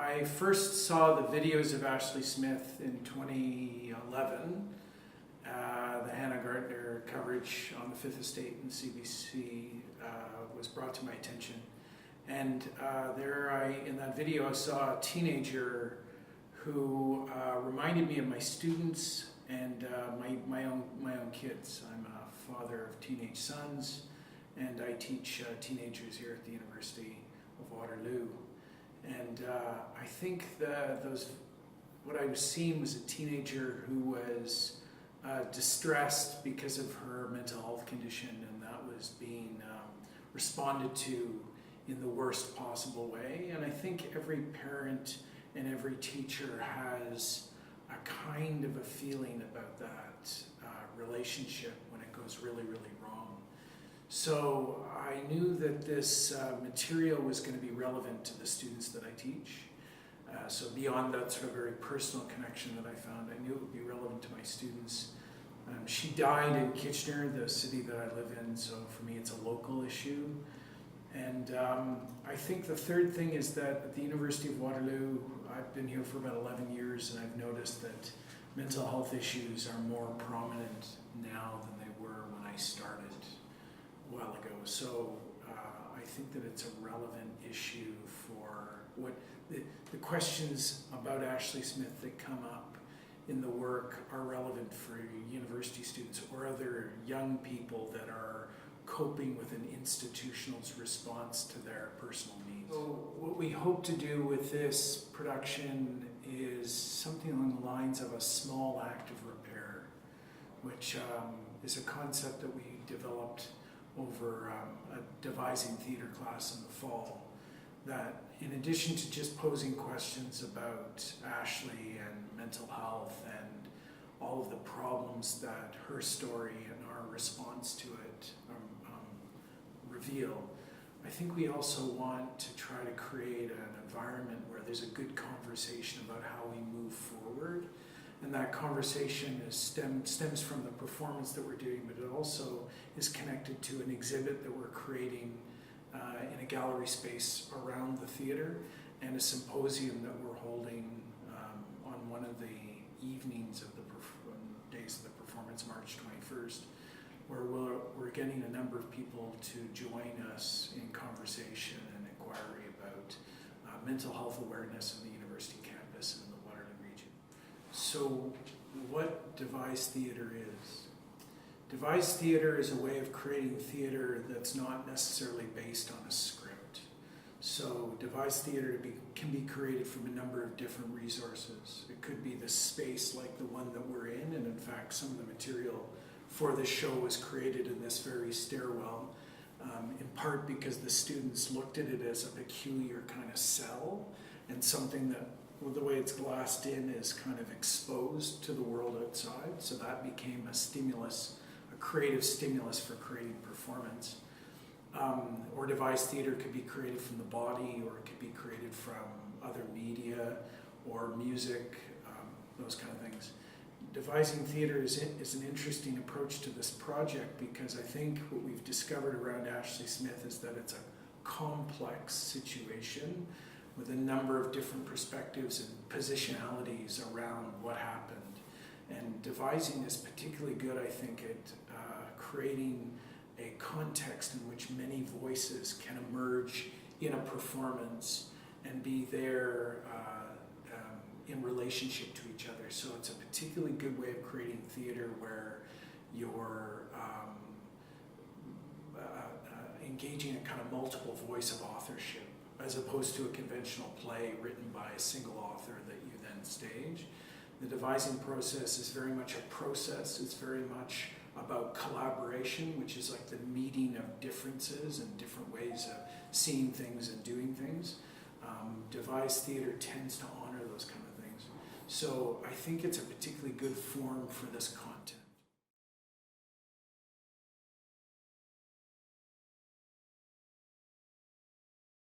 I first saw the videos of Ashley Smith in 2011. The Hannah Gardner coverage on the Fifth Estate and CBC was brought to my attention. And in that video, I saw a teenager who reminded me of my students and my own kids. I'm a father of teenage sons, and I teach teenagers here at the University of Waterloo. And I think what I was seeing was a teenager who was distressed because of her mental health condition, and that was being responded to in the worst possible way. And I think every parent and every teacher has a kind of a feeling about that relationship when it goes really, really wrong. So I knew that this material was going to be relevant to the students that I teach. So beyond that sort of very personal connection that I found, I knew it would be relevant to my students. She died in Kitchener, the city that I live in, so for me it's a local issue. And I think the third thing is that at the University of Waterloo, I've been here for about 11 years, and I've noticed that mental health issues are more prominent now than they were when I started a while ago. So I think that it's a relevant issue for what the questions about Ashley Smith that come up in the work are relevant for university students or other young people that are coping with an institutional's response to their personal needs. So what we hope to do with this production is something along the lines of a small act of repair, which is a concept that we developed over a devising theater class in the fall, that in addition to just posing questions about Ashley and mental health and all of the problems that her story and our response to it reveal, I think we also want to try to create an environment where there's a good conversation about how we move forward. And that conversation stems from the performance that we're doing, but it also is connected to an exhibit that we're creating in a gallery space around the theater, and a symposium that we're holding on one of the evenings of the days of the performance, March 21st, where we're getting a number of people to join us in conversation and inquiry about mental health awareness on the university campus and in the Waterloo region. So what devised theater is? Devised theater is a way of creating theater that's not necessarily based on a script. So devised theater can be created from a number of different resources. It could be the space like the one that we're in, and in fact some of the material for this show was created in this very stairwell, in part because the students looked at it as a peculiar kind of cell, and something that, well, the way it's glassed in is kind of exposed to the world outside, so that became a stimulus, a creative stimulus for creating performance. Or devised theater could be created from the body, or it could be created from other media or music, those kind of things. Devising theater is an interesting approach to this project, because I think what we've discovered around Ashley Smith is that it's a complex situation with a number of different perspectives and positionalities around what happened. And devising is particularly good, I think, at creating a context in which many voices can emerge in a performance and be there in relationship to each other. So it's a particularly good way of creating theater where you're engaging a kind of multiple voice of authorship, as opposed to a conventional play written by a single author that you then stage. The devising process is very much a process. It's very much about collaboration, which is like the meeting of differences and different ways of seeing things and doing things. Devised theater tends to honor those kind of things. So I think it's a particularly good form for this concept.